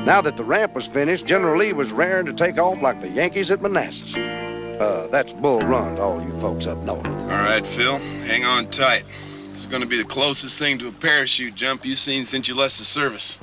Now that the ramp was finished, General Lee was raring to take off like the Yankees at Manassas. That's Bull Run to all you folks up north. All right, Phil, hang on tight. This is going to be the closest thing to a parachute jump you've seen since you left the service.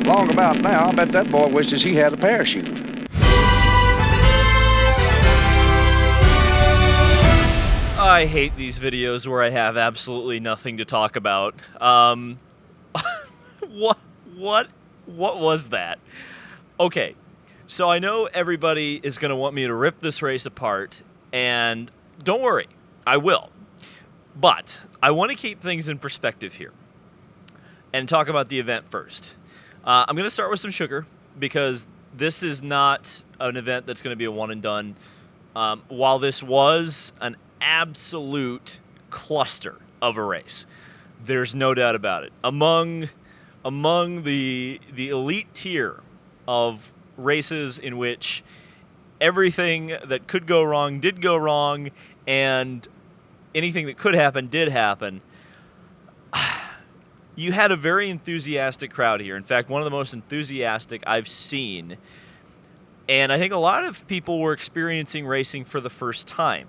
Long about now, I bet that boy wishes he had a parachute. I hate these videos where I have absolutely nothing to talk about. What was that? Okay, so I know everybody is going to want me to rip this race apart, and don't worry, I will. But I want to keep things in perspective here and talk about the event first. I'm going to start with some sugar because this is not an event that's going to be a one and done. While this was an absolute cluster of a race, there's no doubt about it. Among the elite tier of races in which everything that could go wrong did go wrong, and anything that could happen did happen, you had a very enthusiastic crowd here. In fact, one of the most enthusiastic I've seen. And I think a lot of people were experiencing racing for the first time.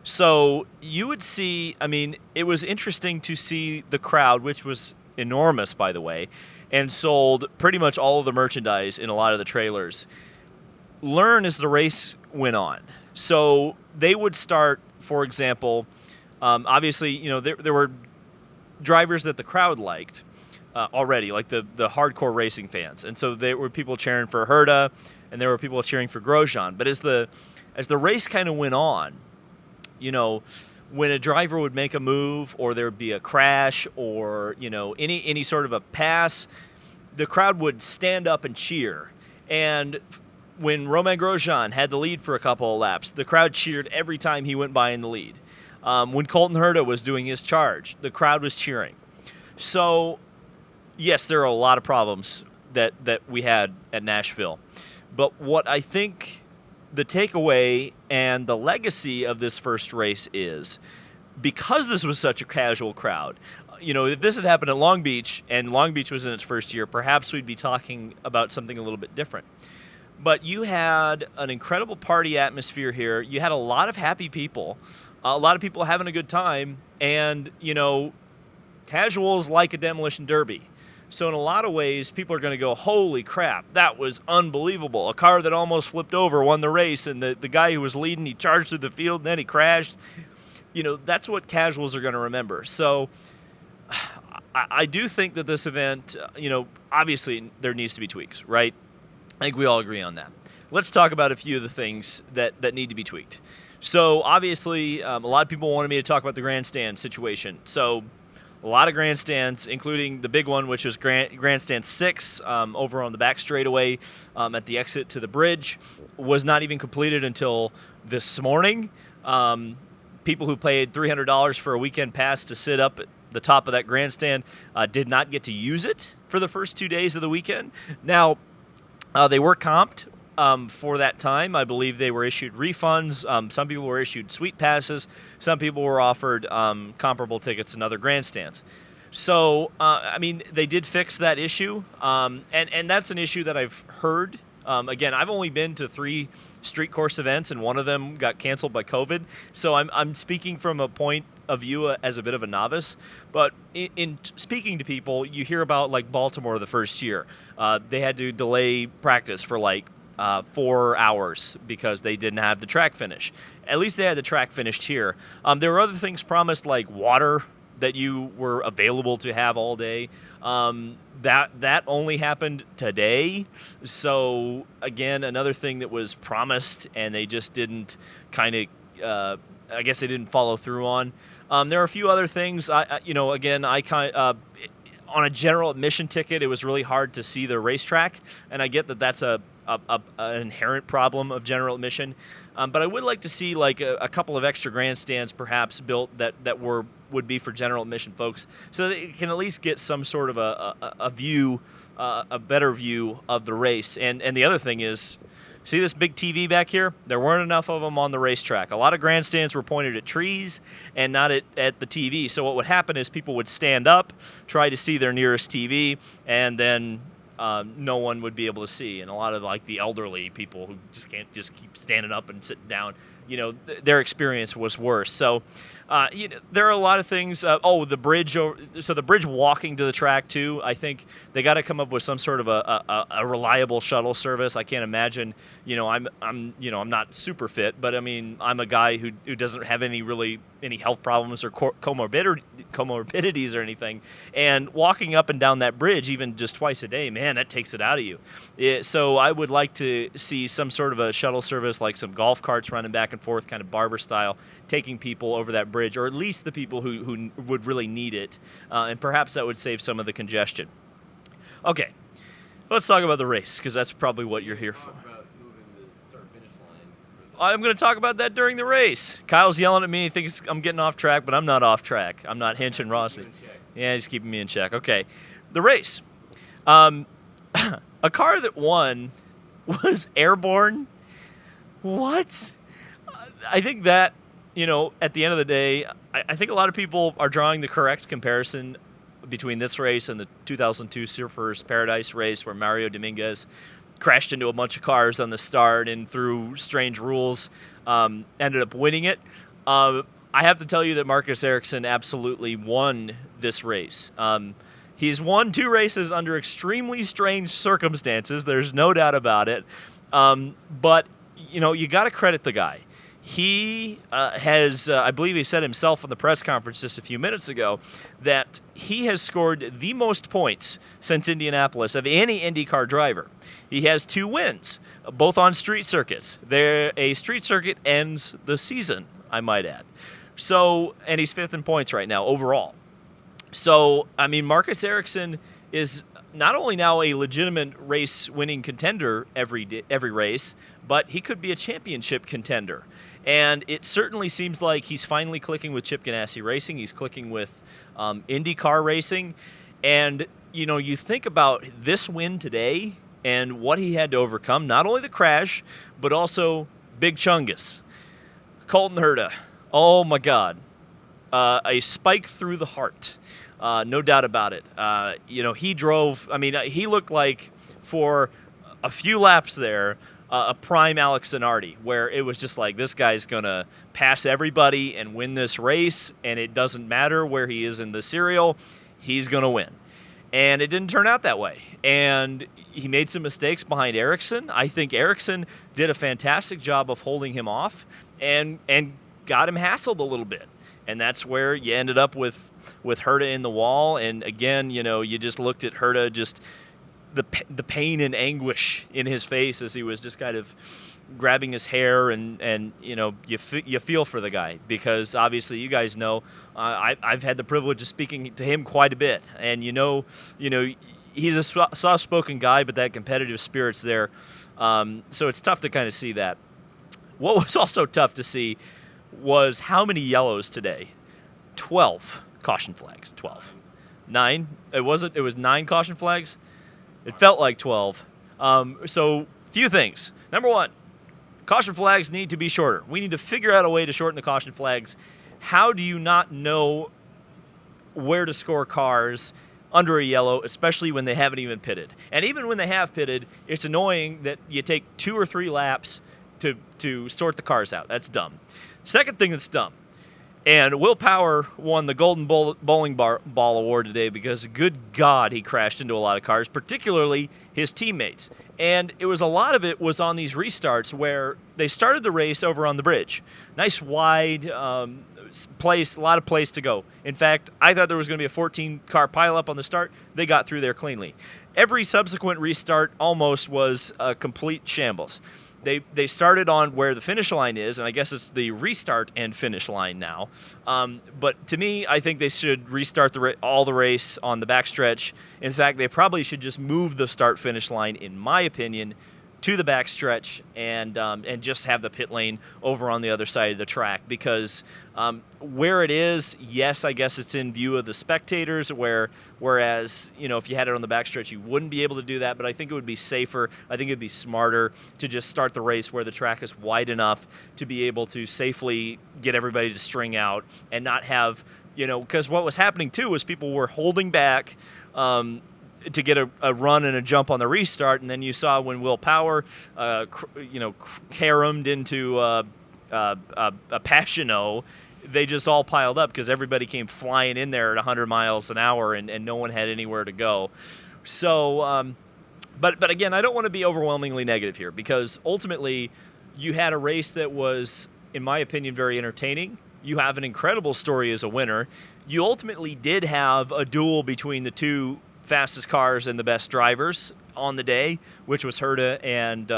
So you would see, I mean, it was interesting to see the crowd, which was enormous, by the way, and sold pretty much all of the merchandise in a lot of the trailers, learn as the race went on. So they would start, for example, obviously, you know, there were drivers that the crowd liked already, like the hardcore racing fans. And so there were people cheering for Herta, and there were people cheering for Grosjean. But as the race kind of went on, you know, when a driver would make a move or there would be a crash or, you know, any sort of a pass, the crowd would stand up and cheer. And when Romain Grosjean had the lead for a couple of laps, the crowd cheered every time he went by in the lead. When Colton Herta was doing his charge, the crowd was cheering. So, yes, there are a lot of problems that we had at Nashville. But what I think the takeaway and the legacy of this first race is, because this was such a casual crowd, you know, if this had happened at Long Beach and Long Beach was in its first year, perhaps we'd be talking about something a little bit different. But you had an incredible party atmosphere here. You had a lot of happy people, a lot of people having a good time, and, you know, casuals like a demolition derby. So in a lot of ways, people are going to go, holy crap, that was unbelievable. A car that almost flipped over won the race, and the guy who was leading, he charged through the field, and then he crashed. You know, that's what casuals are going to remember. So I do think that this event, you know, obviously there needs to be tweaks, right? I think we all agree on that. Let's talk about a few of the things that need to be tweaked. So obviously, a lot of people wanted me to talk about the grandstand situation. So a lot of grandstands, including the big one, which was Grandstand 6 over on the back straightaway at the exit to the bridge, was not even completed until this morning. People who paid $300 for a weekend pass to sit up at the top of that grandstand did not get to use it for the first 2 days of the weekend. Now, they were comped for that time. I believe they were issued refunds. Some people were issued suite passes. Some people were offered comparable tickets in other grandstands. So, I mean, they did fix that issue, and that's an issue that I've heard. Again, I've only been to 3 street course events, and one of them got canceled by COVID. So I'm speaking from a point of view as a bit of a novice. But in speaking to people, you hear about, like, Baltimore the first year. They had to delay practice for, like, 4 hours because they didn't have the track finish. At least they had the track finished here. There were other things promised, like water that you were available to have all day. That only happened today. So again, another thing that was promised and they just didn't kind of, I guess they didn't follow through on. There are a few other things. On a general admission ticket, it was really hard to see the racetrack, and I get that that's an inherent problem of general admission. But I would like to see like a couple of extra grandstands perhaps built that would be for general admission folks, so that you can at least get some sort of a view, a better view of the race. And the other thing is, See this big TV back here? There weren't enough of them on the racetrack. A lot of grandstands were pointed at trees and not at the TV. So what would happen is people would stand up, try to see their nearest TV, and then no one would be able to see. And a lot of like the elderly people who just can't just keep standing up and sitting down, their experience was worse. So there are a lot of things. The bridge. So the bridge walking to the track too. I think they got to come up with some sort of a reliable shuttle service. I can't imagine. I'm not super fit, but I mean I'm a guy who doesn't have any health problems or comorbidities or anything. And walking up and down that bridge even just twice a day, man, that takes it out of you. So I would like to see some sort of a shuttle service, like some golf carts running back and forth, kind of barber style, taking people over that bridge, or at least the people who would really need it, and perhaps that would save some of the congestion. Okay, let's talk about the race, because that's probably what you're here for. I'm going to talk about that during the race. Kyle's yelling at me. He thinks I'm getting off track, but I'm not off track. I'm not hinching Rossi. Yeah, he's keeping me in check. Okay, the race. A car that won was airborne. What? I think that, at the end of the day, I think a lot of people are drawing the correct comparison between this race and the 2002 Surfers Paradise race where Mario Dominguez crashed into a bunch of cars on the start and through strange rules ended up winning it. I have to tell you that Marcus Ericsson absolutely won this race. He's won 2 races under extremely strange circumstances. There's no doubt about it. But, you got to credit the guy. He has, I believe he said himself in the press conference just a few minutes ago, that he has scored the most points since Indianapolis of any IndyCar driver. He has 2 wins, both on street circuits. A street circuit ends the season, I might add. So, and he's 5th in points right now overall. So, I mean, Marcus Ericsson is not only now a legitimate race-winning contender every race, but he could be a championship contender. And it certainly seems like he's finally clicking with Chip Ganassi Racing. He's clicking with IndyCar Racing. And, you think about this win today and what he had to overcome, not only the crash, but also Big Chungus. Colton Herta. Oh, my God. A spike through the heart. No doubt about it. He drove, he looked like for a few laps there, a prime Alex Zanardi, where it was just like, this guy's going to pass everybody and win this race, and it doesn't matter where he is in the serial, he's going to win. And it didn't turn out that way. And he made some mistakes behind Ericsson. I think Ericsson did a fantastic job of holding him off and got him hassled a little bit. And that's where you ended up with Herta in the wall. And again, you just looked at Herta, just the pain and anguish in his face as he was just kind of grabbing his hair, and you feel for the guy, because obviously you guys know I've had the privilege of speaking to him quite a bit, and he's a soft-spoken guy, but that competitive spirit's there. So it's tough to kind of see that. What was also tough to see was how many yellows today. 12 caution flags. 12. 9. It was 9 caution flags. It felt like 12. So, few things. Number 1, caution flags need to be shorter. We need to figure out a way to shorten the caution flags. How do you not know where to score cars under a yellow, especially when they haven't even pitted? And even when they have pitted, it's annoying that you take 2 or 3 laps to sort the cars out. That's dumb. Second thing that's dumb. And Will Power won the Golden Bowling Ball Award today because, good God, he crashed into a lot of cars, particularly his teammates. And a lot of it was on these restarts where they started the race over on the bridge. Nice wide place, a lot of place to go. In fact, I thought there was going to be a 14-car pileup on the start. They got through there cleanly. Every subsequent restart almost was a complete shambles. They started on where the finish line is, and I guess it's the restart and finish line now. But to me, I think they should restart all the race on the backstretch. In fact, they probably should just move the start-finish line, in my opinion, to the backstretch and just have the pit lane over on the other side of the track, because where it is, yes, I guess it's in view of the spectators, whereas, you know, if you had it on the backstretch, you wouldn't be able to do that, but I think it would be safer. I think it would be smarter to just start the race where the track is wide enough to be able to safely get everybody to string out and not have, you know, because what was happening too was people were holding back to get a run and a jump on the restart, and then you saw when Will Power, caromed into a Pagenaud, they just all piled up because everybody came flying in there at 100 miles an hour, and no one had anywhere to go. So, but again, I don't want to be overwhelmingly negative here, because ultimately you had a race that was, in my opinion, very entertaining. You have an incredible story as a winner. You ultimately did have a duel between the two fastest cars and the best drivers on the day, which was Herta and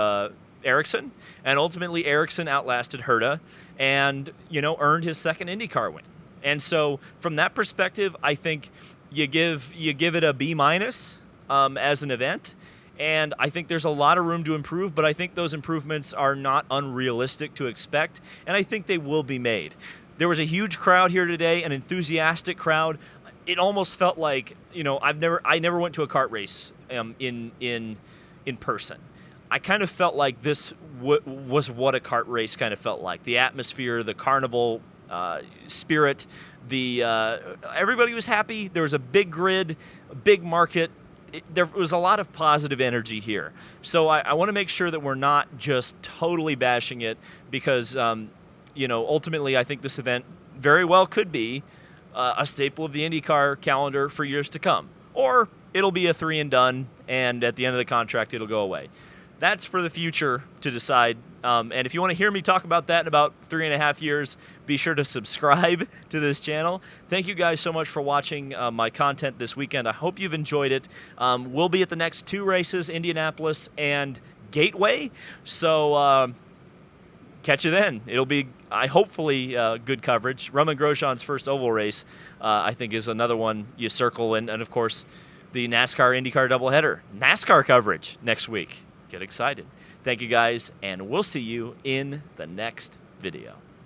Ericsson, and ultimately Ericsson outlasted Herta and, you know, earned his second IndyCar win. And so from that perspective, I think you give it a B- as an event, and I think there's a lot of room to improve, but I think those improvements are not unrealistic to expect, and I think they will be made. There was a huge crowd here today, an enthusiastic crowd. It almost felt like, you know, I never went to a kart race in person. I kind of felt like this was what a kart race kind of felt like. The atmosphere, the carnival spirit, everybody was happy. There was a big grid, a big market. There was a lot of positive energy here. So I want to make sure that we're not just totally bashing it, because, you know, ultimately I think this event very well could be a staple of the IndyCar calendar for years to come. Or it'll be a 3 and done, and at the end of the contract, it'll go away. That's for the future to decide. And if you want to hear me talk about that in about 3.5 years, be sure to subscribe to this channel. Thank you guys so much for watching my content this weekend. I hope you've enjoyed it. We'll be at the next 2 races, Indianapolis and Gateway. So catch you then. It'll be, hopefully, good coverage. Roman Grosjean's first oval race, I think, is another one you circle. And of course, the NASCAR IndyCar doubleheader. NASCAR coverage next week. Get excited. Thank you guys, and we'll see you in the next video.